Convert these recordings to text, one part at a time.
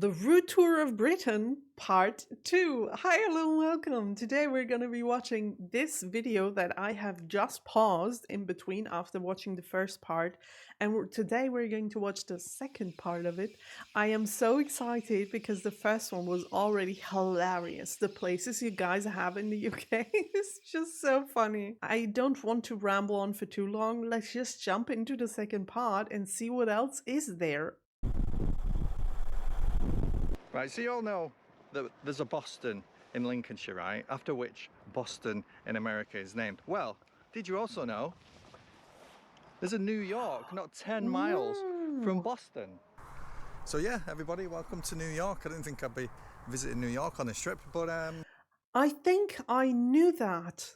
The Route Tour of Britain, Part 2. Hi, hello, and welcome. Today we're going to be watching this video that I have just paused in between after watching the first part. And today we're going to watch the second part of it. I am so excited because the first one was already hilarious. The places you guys have in the UK is just so funny. I don't want to ramble on for too long. Let's just jump into the second part and see what else is there. Right, so you all know that there's a Boston in Lincolnshire, right? After which Boston in America is named. Well, did you also know there's a New York not 10 miles from Boston? So yeah, everybody, welcome to New York. I didn't think I'd be visiting New York on this trip, but I think I knew that.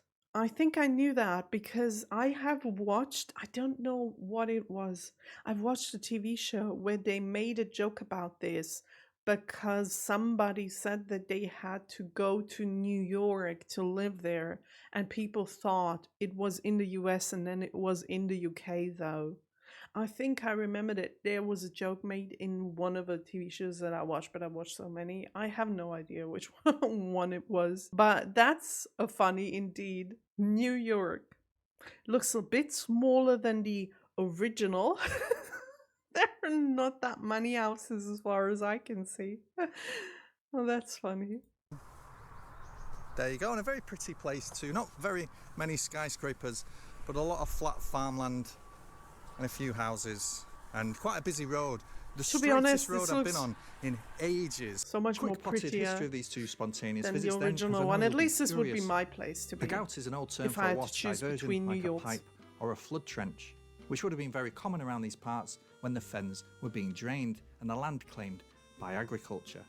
Because I have watched, I don't know what it was. I've watched a TV show where they made a joke about this because somebody said that they had to go to New York to live there, and people thought it was in the US and then it was in the UK though. I think I remember that there was a joke made in one of the TV shows that I watched, but I watched so many. I have no idea which one it was. But that's a funny indeed. New York. Looks a bit smaller than the original. There are not that many houses as far as I can see. Oh, that's funny. there you go. And a very pretty place too. Not very many skyscrapers, but a lot of flat farmland and a few houses and quite a busy road. The To be honest, straightest road I've been on in ages. So much more prettier history of these two spontaneous than visits the original one. At least this would be my place to be. A gout is an old term if for I a had to wash choose diversion, between New like a Yorks. pipe or a flood trench, which would have been very common around these parts when the fens were being drained and the land claimed by agriculture.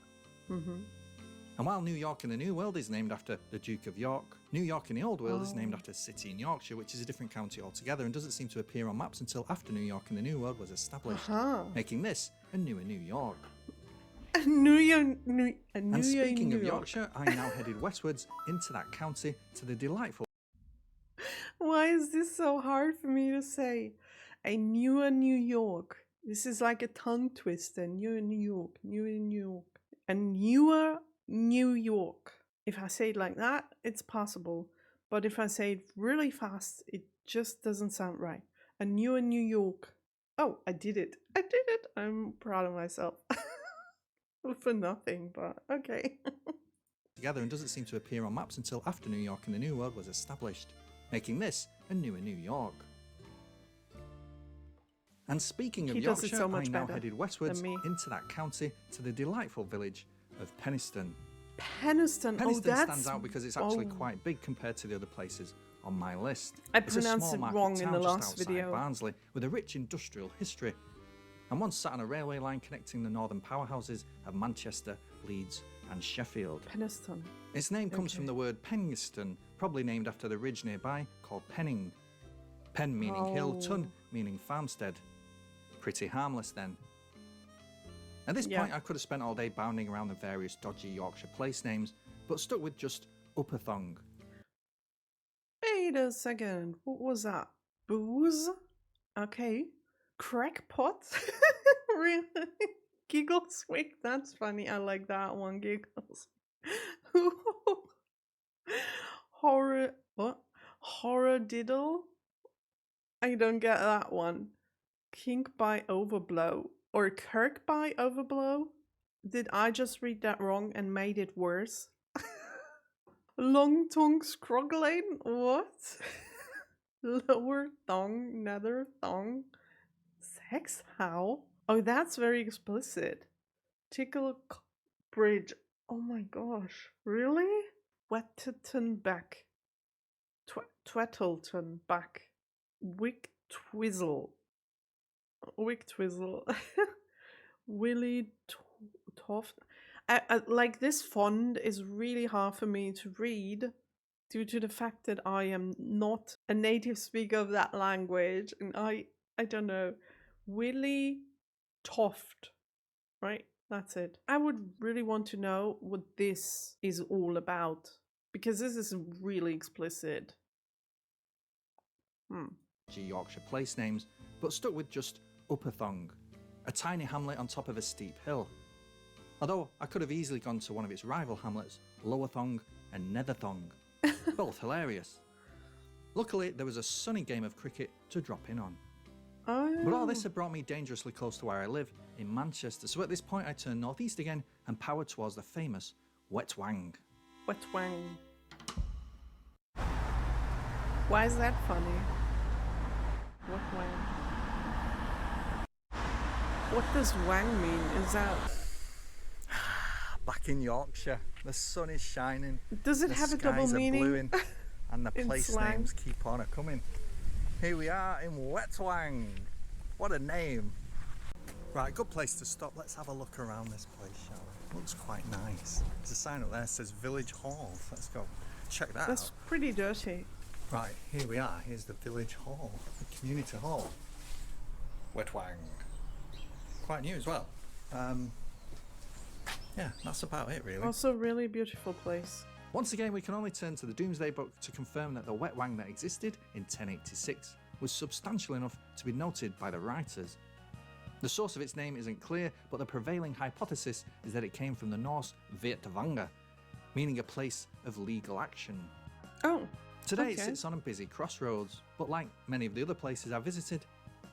And while New York in the New World is named after the Duke of York, New York in the Old World is named after a city in Yorkshire, which is a different county altogether and doesn't seem to appear on maps until after New York in the New World was established, making this a newer New York. And speaking of Yorkshire, I now headed westwards into that county to the delightful... Why is this so hard for me to say? A newer New York. This is like a tongue twister. Newer New York. Newer New York. A newer New York. If I say it like that, it's possible. But if I say it really fast, it just doesn't sound right. A newer New York. Oh, I did it. I'm proud of myself. For nothing, but okay. together and doesn't seem to appear on maps until after New York in the New World was established, making this a newer New York. And speaking of Yorkshire, so much I now better headed westwards than me. into that county to the delightful village of Penistone. Penistone. Penistone stands out because it's actually quite big compared to the other places on my list. I It's a pronounced small it market wrong in town the just last outside video. Barnsley with a rich industrial history. And once sat on a railway line connecting the northern powerhouses of Manchester, Leeds and Sheffield. Penistone. Its name comes from the word Penistone, probably named after the ridge nearby called Penning. Pen meaning hill, ton meaning farmstead. Pretty harmless then. At this point I could have spent all day bounding around the various dodgy Yorkshire place names, but stuck with just Upper Thong. Wait a second. What was that? Booze? Okay. Crackpot? Really? Giggles? Wait, that's funny. I like that one. Giggles. Horror. What? Horror diddle? I don't get that one. Kink by overblow. Or Kirk by overblow? Did I just read that wrong and made it worse? Long tongue scroggling? What? Lower thong, nether thong? Sex? How? Oh, that's very explicit. Tickle bridge. Oh my gosh. Really? Wetton back. Twettleton back. Wick twizzle. Wick twizzle. Willy Toft. Like this font is really hard for me to read due to the fact that I am not a native speaker of that language, and I don't know. Willy Toft, right? That's it. I would really want to know what this is all about, because this is really explicit. Yorkshire place names, but stuck with just Upper Thong, a tiny hamlet on top of a steep hill. Although I could have easily gone to one of its rival hamlets, Lower Thong and Nether Thong. Both hilarious. Luckily, there was a sunny game of cricket to drop in on. Oh. But all this had brought me dangerously close to where I live, in Manchester, so at this point I turned northeast again and powered towards the famous Wetwang. Wetwang. Why is that funny? Wetwang. What does wang mean? Is that... Back in Yorkshire, the sun is shining. Does it have a double meaning? And the place slang? names keep on coming. Here we are in Wetwang. What a name. Right, good place to stop. Let's have a look around this place, shall we? Looks quite nice. There's a sign up there that says Village Hall. Let's go check that out. That's pretty dirty. Right, here we are. Here's the Village Hall, the Community Hall. Wetwang. Quite new as well. Yeah, that's about it really. Also, really beautiful place. Once again, we can only turn to the Doomsday Book to confirm that the Wetwang that existed in 1086 was substantial enough to be noted by the writers. The source of its name isn't clear, but the prevailing hypothesis is that it came from the Norse Wetwanga, meaning a place of legal action. Oh, Today it okay. sits on a busy crossroads, but like many of the other places I've visited,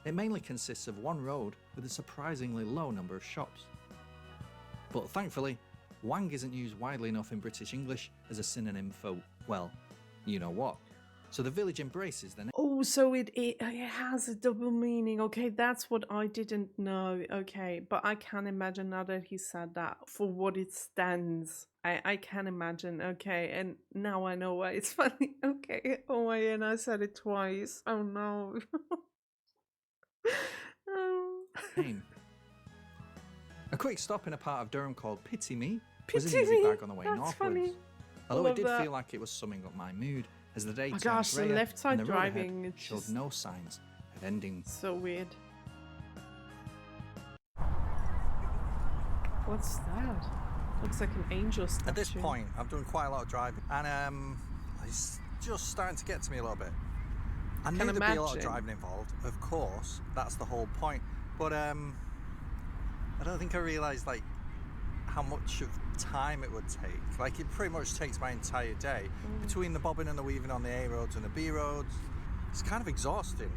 it mainly consists of one road with a surprisingly low number of shops. But thankfully, Wang isn't used widely enough in British English as a synonym for, well, you know what. So the village embraces the name. Oh, so it has a double meaning. Okay, that's what I didn't know. Okay, but I can imagine now that he said that for what it stands. I can imagine. Okay, and now I know why it's funny. Okay, oh my, and I said it twice. Oh no. Oh. A quick stop in a part of Durham called Pity Me was an Pity easy me. bag on the way That's northwards. funny. Although it Love did that. feel like it was summing up my mood as the day Oh turned gosh, the grayer left side and the road ahead driving, it's showed just- no signs of ending. So weird. What's that? Looks like an angel statue. At this point, I've done quite a lot of driving, and it's just starting to get to me a little bit. I knew Can there'd be a lot of imagine. driving involved, of course. That's the whole point. But I don't think I realised like how much of time it would take. Like it pretty much takes my entire day between the bobbing and the weaving on the A roads and the B roads. It's kind of exhausting.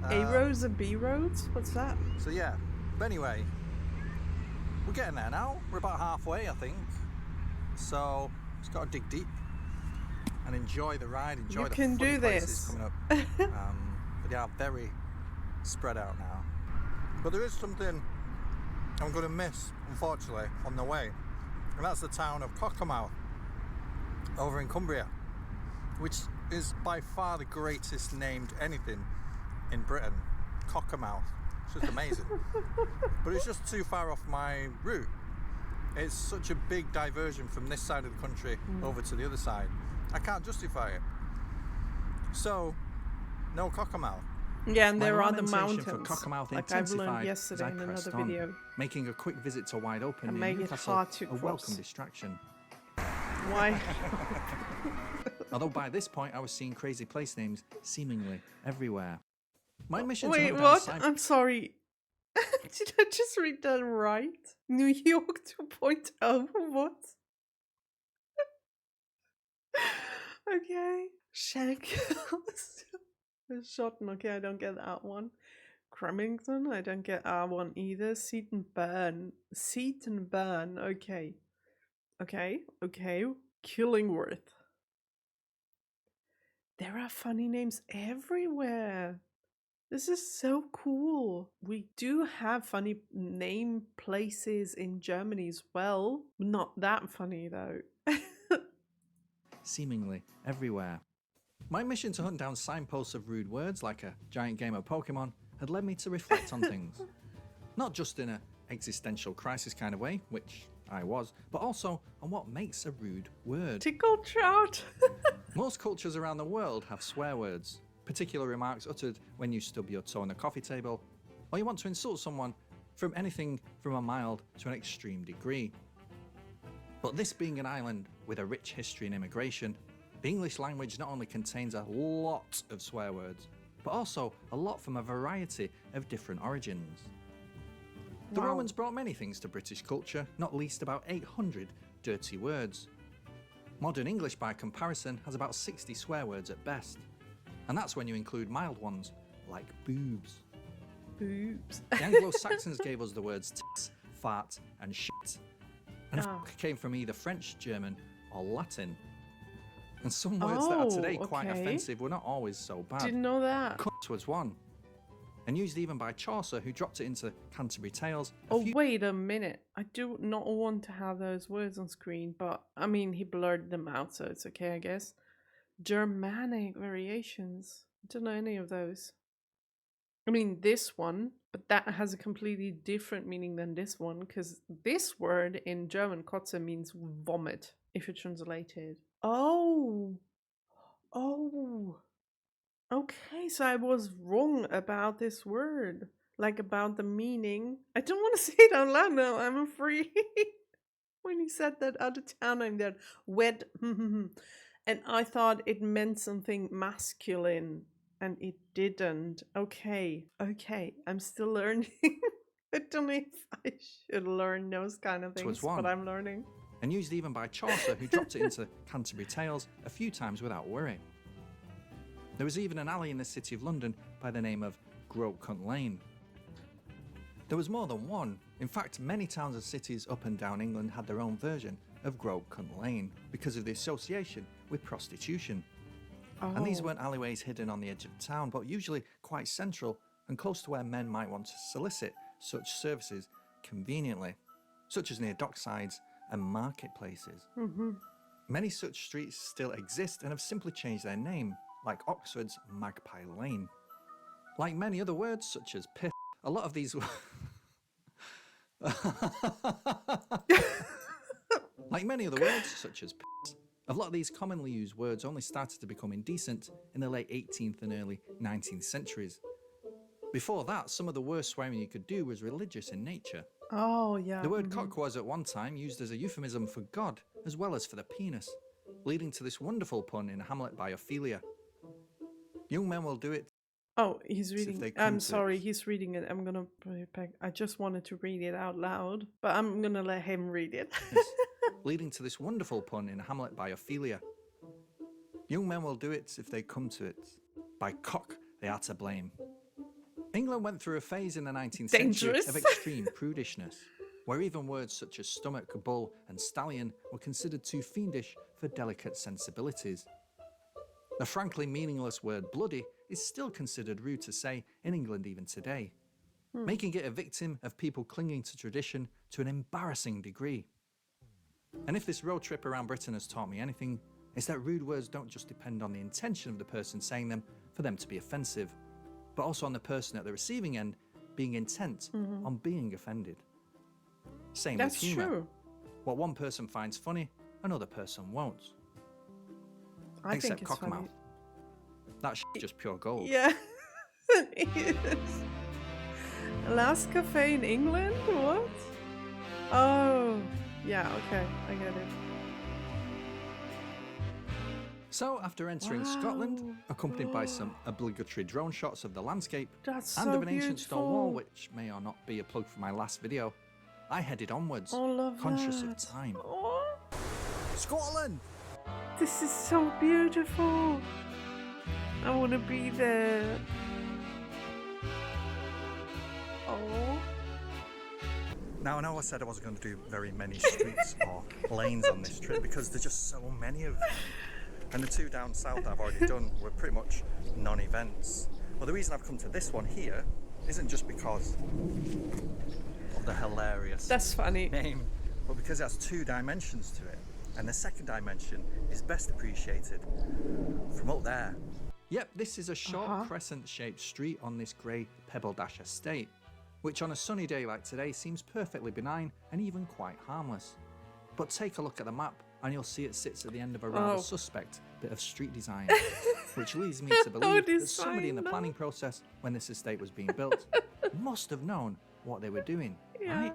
A roads and B roads? What's that? So yeah. But anyway, we're getting there now. We're about halfway, I think. So just got to dig deep and enjoy the ride. Enjoy You the can funny do places this. coming up. But they are very spread out now. But there is something I'm going to miss, unfortunately, on the way, and that's the town of Cockermouth over in Cumbria, which is by far the greatest named anything in Britain. Cockermouth. It's just amazing. But it's just too far off my route. It's such a big diversion from this side of the country over to the other side. I can't justify it. So, no Cockermouth. Yeah, and My there are the lamentation mountains. for Cockermouth Like I've intensified learned as yesterday I in pressed another on, video. making a quick visit to Wide Open And near make it Newcastle hard to a welcome cross. distraction. Why? Although by this point I was seeing crazy place names seemingly everywhere. My mission to Wait, hunt down what? Cyber- I'm sorry. Did I just read that right? New York 2.0? What? Okay. Shank. Shotton. Okay, I don't get that one. Cremington. I don't get that one either. Seaton Burn. Seaton Burn. Okay. Okay. Okay. Killingworth. There are funny names everywhere. This is so cool. We do have funny name places in Germany as well. Not that funny though. seemingly everywhere. My mission to hunt down signposts of rude words like a giant game of Pokemon had led me to reflect on things. Not just in an existential crisis kind of way, which I was, but also on what makes a rude word. Tickle trout. Most cultures around the world have swear words, particular remarks uttered when you stub your toe on the coffee table, or you want to insult someone from anything from a mild to an extreme degree. But this being an island with a rich history in immigration, the English language not only contains a lot of swear words, but also a lot from a variety of different origins. The Wow. Romans brought many things to British culture, not least about 800 dirty words. Modern English, by comparison, has about 60 swear words at best. And that's when you include mild ones, like boobs. Boobs. The Anglo-Saxons gave us the words tits, fart, and shit. And f came from either French, German, or Latin. And some words that are today quite offensive were not always so bad. Didn't know that. Cunt was one. And used even by Chaucer, who dropped it into Canterbury Tales. Wait a minute. I do not want to have those words on screen, but I mean, he blurred them out, so it's okay, I guess. Germanic variations. I don't know any of those. I mean, this one, but that has a completely different meaning than this one, because this word in German, Kotze, means vomit, if you translate it. Oh. Okay, so I was wrong about this word. Like about the meaning. I don't want to say it out loud now, I'm afraid. When he said that other town name, that wet, and I thought it meant something masculine, and it didn't. Okay, I'm still learning. I don't know if I should learn those kind of things, but I'm learning. And used even by Chaucer, who dropped it into Canterbury Tales a few times without worry. There was even an alley in the city of London by the name of Groat Cunt Lane. There was more than one. In fact, many towns and cities up and down England had their own version of Groat Cunt Lane because of the association with prostitution. And these weren't alleyways hidden on the edge of town, but usually quite central and close to where men might want to solicit such services conveniently, such as near docksides and marketplaces. Many such streets still exist and have simply changed their name, like Oxford's Magpie Lane. Like many other words, such as piss, a lot of these... Like many other words, such as piss, a lot of these commonly used words only started to become indecent in the late 18th and early 19th centuries. Before that, some of the worst swearing you could do was religious in nature. Oh, yeah. The word cock was at one time used as a euphemism for God, as well as for the penis, leading to this wonderful pun in Hamlet by Ophelia. Young men will do it. Oh, he's reading. I'm sorry, he's reading it. I'm gonna put it back. I just wanted to read it out loud, but I'm gonna let him read it. Yes. Leading to this wonderful pun in Hamlet by Ophelia. Young men will do it if they come to it. By cock, they are to blame. England went through a phase in the 19th century of extreme prudishness, where even words such as stomach, bull, and stallion were considered too fiendish for delicate sensibilities. The frankly meaningless word bloody is still considered rude to say in England even today, making it a victim of people clinging to tradition to an embarrassing degree. And if this road trip around Britain has taught me anything, it's that rude words don't just depend on the intention of the person saying them for them to be offensive, but also on the person at the receiving end being intent on being offended. Same with humour. True. What one person finds funny, another person won't. Except cockermouth. That shit's just pure gold. Yeah, it is. Last cafe in England? What? Oh, yeah, okay, I get it. So, after entering Scotland, accompanied by some obligatory drone shots of the landscape and so of an ancient stone wall, which may or not be a plug for my last video, I headed onwards, conscious of time. Oh. Scotland! This is so beautiful. I want to be there. Oh. Now, I know I said I wasn't going to do very many streets or lanes on this trip because there's just so many of them. And the two down south that I've already done were pretty much non-events. Well, the reason I've come to this one here isn't just because of the hilarious name, but because it has two dimensions to it. And the second dimension is best appreciated from up there. Yep, this is a short crescent-shaped street on this grey Pebble Dash estate, which on a sunny day like today seems perfectly benign and even quite harmless. But take a look at the map and you'll see it sits at the end of a rather suspect bit of street design, which leads me to believe that somebody in the planning process when this estate was being built must have known what they were doing, right?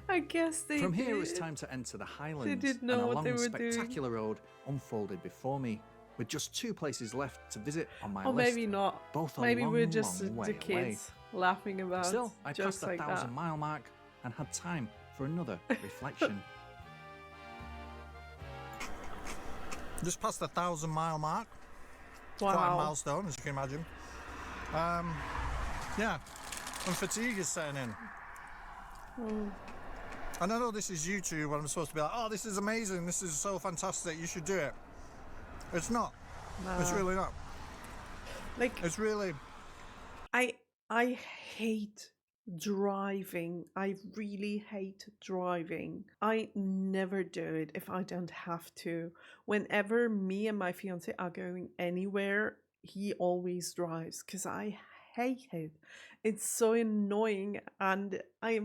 I guess they From here it was time to enter the Highlands, and a long spectacular road unfolded before me, with just two places left to visit on my list. Maybe not. Both maybe long, we're just long way the kids. away. laughing about Still, I jokes passed the like that. 1,000-mile mark and had time for another reflection. Just past the 1,000-mile mark. Wow. Quite a milestone, as you can imagine. Yeah, and fatigue is setting in. And I know this is YouTube, and I'm supposed to be like, oh, this is amazing, this is so fantastic, you should do it. It's not. No. It's really not. Like, it's really... I hate driving. I really hate driving. I never do it if I don't have to. Whenever me and my fiance are going anywhere, he always drives because I hate it. It's so annoying, and I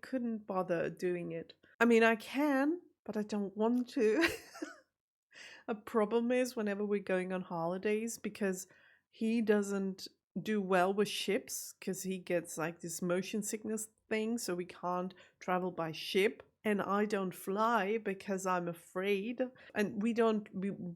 couldn't bother doing it. I mean, I can, but I don't want to. A problem is whenever we're going on holidays, because he doesn't do well with ships because he gets like this motion sickness thing, so we can't travel by ship, and I don't fly because I'm afraid, and we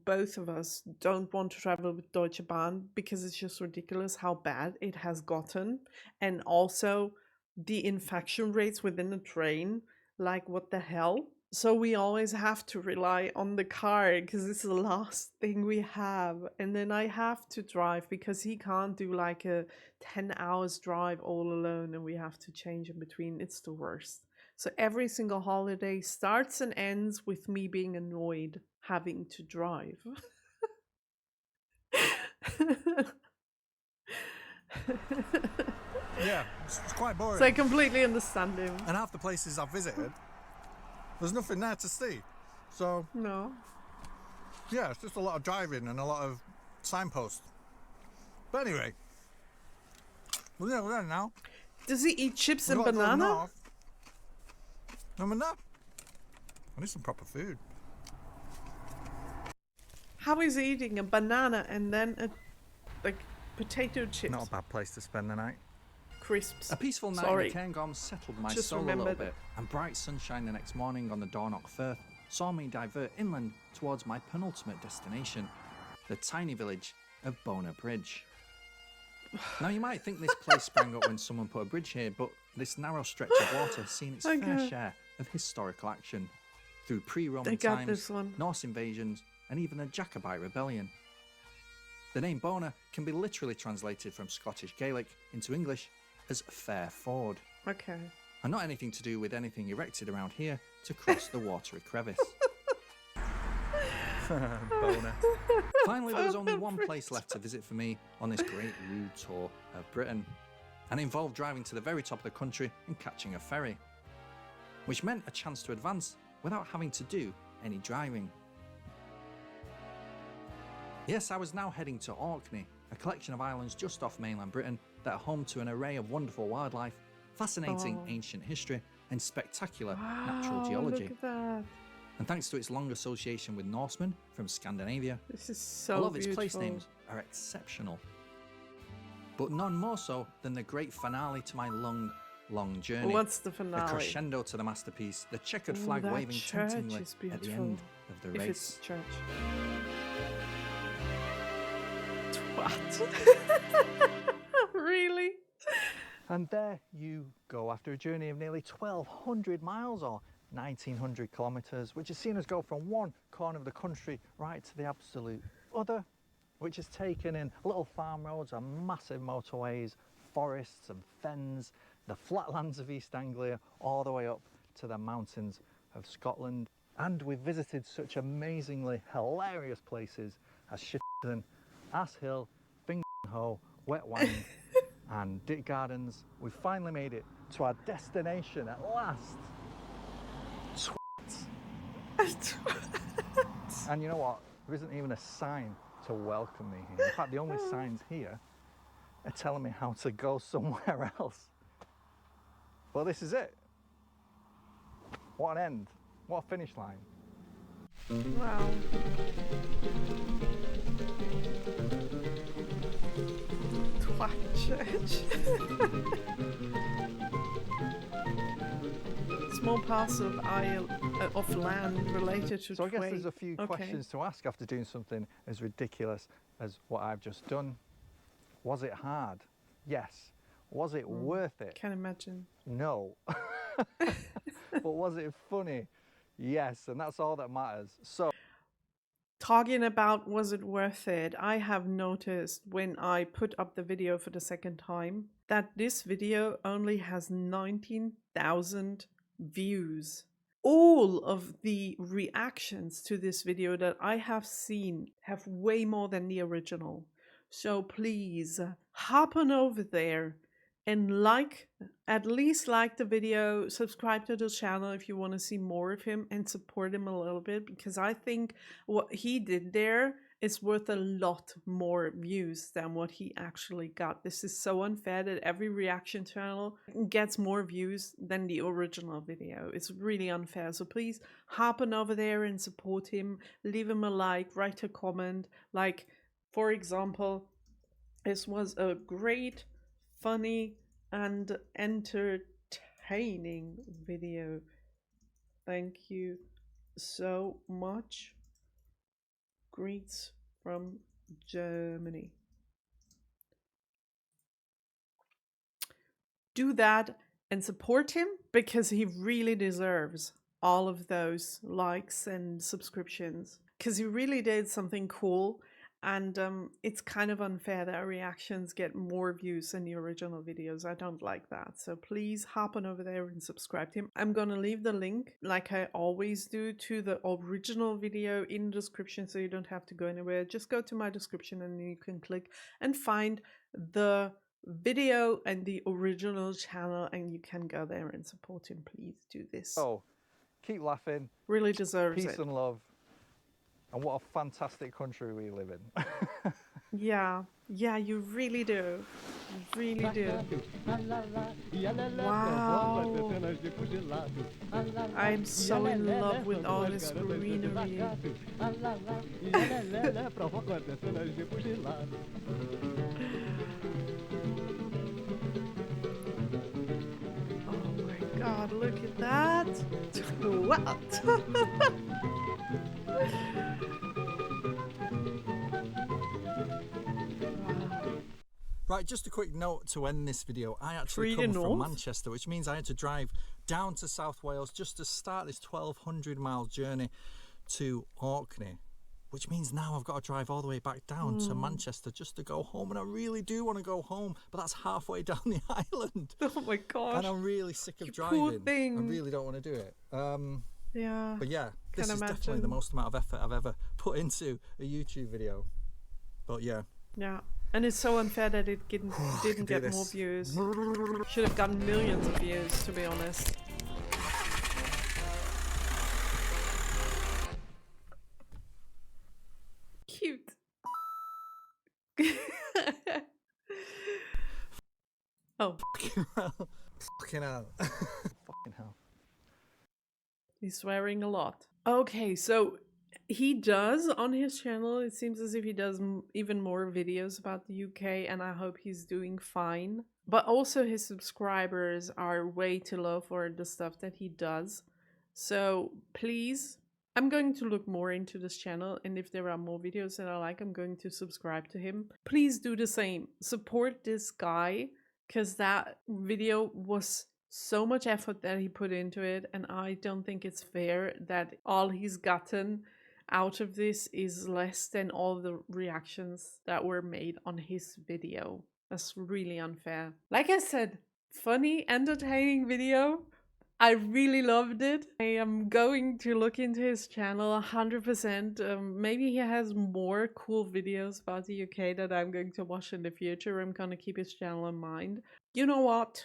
both of us don't want to travel with Deutsche Bahn because it's just ridiculous how bad it has gotten, and also the infection rates within the train, like what the hell. So we always have to rely on the car because it's the last thing we have. And then I have to drive because he can't do like a 10 hours drive all alone, and we have to change in between. It's the worst. So every single holiday starts and ends with me being annoyed having to drive. Yeah, it's quite boring. So I completely understand him. And half the places I've visited, there's nothing there to see. So, No. yeah, it's just a lot of driving and a lot of signposts. But anyway, we're there now. Does he eat chips We've and got to go banana? north. No, we're not. I need some proper food. How is he eating a banana and then like potato chips? Not a bad place to spend the night. Crisps. A peaceful night Sorry. in the Cairngorm settled my Just soul a little remembered. bit, and bright sunshine the next morning on the Dornoch Firth saw me divert inland towards my penultimate destination, the tiny village of Bona Bridge. Now, you might think this place sprang up when someone put a bridge here, but this narrow stretch of water has seen its fair share of historical action through pre-Roman times, Norse invasions, and even a Jacobite rebellion. The name Bona can be literally translated from Scottish Gaelic into English as Fair Ford. Okay. And not anything to do with anything erected around here to cross the watery crevice. Bona. Finally, there was only one place left to visit for me on this great rude tour of Britain, and it involved driving to the very top of the country and catching a ferry, which meant a chance to advance without having to do any driving. Yes, I was now heading to Orkney, a collection of islands just off mainland Britain that are home to an array of wonderful wildlife, fascinating ancient history, and spectacular natural geology. Look at that. And thanks to its long association with Norsemen from Scandinavia, This is so a lot of its beautiful. place names are exceptional. But none more so than the great finale to my long, long journey. What's the The finale? crescendo to the masterpiece, the checkered Ooh, flag that waving church temptingly is at the beautiful. end of the If race. it's a church. Twat. Really? And there you go, after a journey of nearly 1,200 miles or 1,900 kilometres, which has seen us go from one corner of the country right to the absolute other, which has taken in little farm roads and massive motorways, forests and fens, the flatlands of East Anglia, all the way up to the mountains of Scotland. And we've visited such amazingly hilarious places as Shitton, Ass Hill, Ho, Wetwang and Dick Gardens. We finally made it to our destination at last. Twatt. And you know what? There isn't even a sign to welcome me here. In fact, the only signs here are telling me how to go somewhere else. Well, this is it. What an end. What a finish line. Wow. Twat church. Small parcel of land related to So I guess Twatt. there's a few questions to ask after doing something as ridiculous as what I've just done. Was it hard? Yes. Was it worth it? Can't imagine. No. But was it funny? Yes, and that's all that matters. So, Talking about was it worth it, I have noticed when I put up the video for the second time that this video only has 19,000 views. All of the reactions to this video that I have seen have way more than the original. So please hop on over there and at least like the video, subscribe to the channel if you want to see more of him, and support him a little bit, because I think what he did there is worth a lot more views than what he actually got. This is so unfair that every reaction channel gets more views than the original video. It's really unfair. So please hop on over there and support him. Leave him a like, write a comment. Like, for example, this was a great, funny, and entertaining video. Thank you so much. Greets from Germany. Do that and support him, because he really deserves all of those likes and subscriptions, because he really did something cool. And it's kind of unfair that our reactions get more views than the original videos. I don't like that. So please hop on over there and subscribe to him. I'm going to leave the link, like I always do, to the original video in the description, so you don't have to go anywhere. Just go to my description and you can click and find the video and the original channel, and you can go there and support him. Please do this. oh, keep laughing. Really deserves Peace it. and love. And what a fantastic country we live in. Yeah, you really do. You really do. Wow. I'm so in love with all this greenery. Oh my god, look at that. What? Right, just a quick note to end this video. I actually come from Manchester, which means I had to drive down to South Wales just to start this 1,200-mile journey to Orkney, which means now I've got to drive all the way back down to Manchester just to go home. And I really do want to go home, but that's halfway down the island. Oh my gosh. And I'm really sick of driving. Poor thing. I really don't want to do it. Yeah. But yeah, this is definitely the most amount of effort I've ever put into a YouTube video. But yeah. Yeah. And it's so unfair that it didn't get more views. Should have gotten millions of views, to be honest. Cute. Oh. Fucking hell. Fucking hell. He's swearing a lot. Okay, so he does on his channel, it seems as if he does even more videos about the UK, and I hope he's doing fine. But also his subscribers are way too low for the stuff that he does. So please, I'm going to look more into this channel, and if there are more videos that I like, I'm going to subscribe to him. Please do the same. Support this guy, because that video was so much effort that he put into it, and I don't think it's fair that all he's gotten out of this is less than all the reactions that were made on his video. That's really unfair. Like I said, funny, entertaining video. I really loved it. I am going to look into his channel 100%. Maybe he has more cool videos about the UK that I'm going to watch in the future. I'm going to keep his channel in mind. You know what?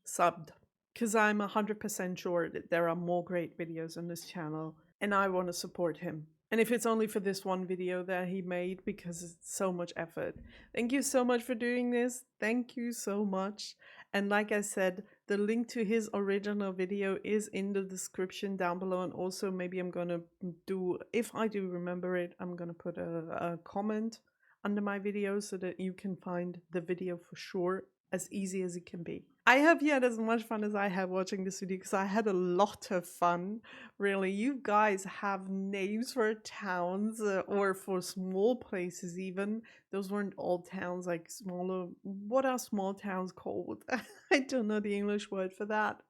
Subbed. Because I'm 100% sure that there are more great videos on this channel, and I want to support him. And if it's only for this one video that he made, because it's so much effort. Thank you so much for doing this. Thank you so much. And like I said, the link to his original video is in the description down below. And also maybe I'm going to do, if I do remember it, I'm going to put a comment under my video so that you can find the video for sure, as easy as it can be. I hope you had as much fun as I had watching this video, because I had a lot of fun. Really, you guys have names for towns or for small places even those weren't old towns, like smaller. What are small towns called? I don't know the English word for that.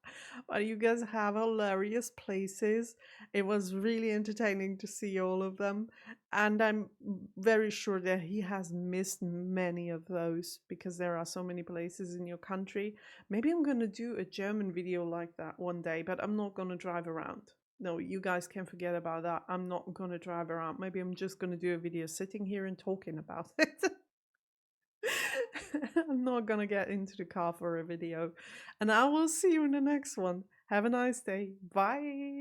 But you guys have hilarious places. It was really entertaining to see all of them. And I'm very sure that he has missed many of those because there are so many places in your country. Maybe I'm going to do a German video like that one day, but I'm not going to drive around. No, you guys can forget about that. I'm not going to drive around. Maybe I'm just going to do a video sitting here and talking about it. I'm not going to get into the car for a video. And I will see you in the next one. Have a nice day. Bye.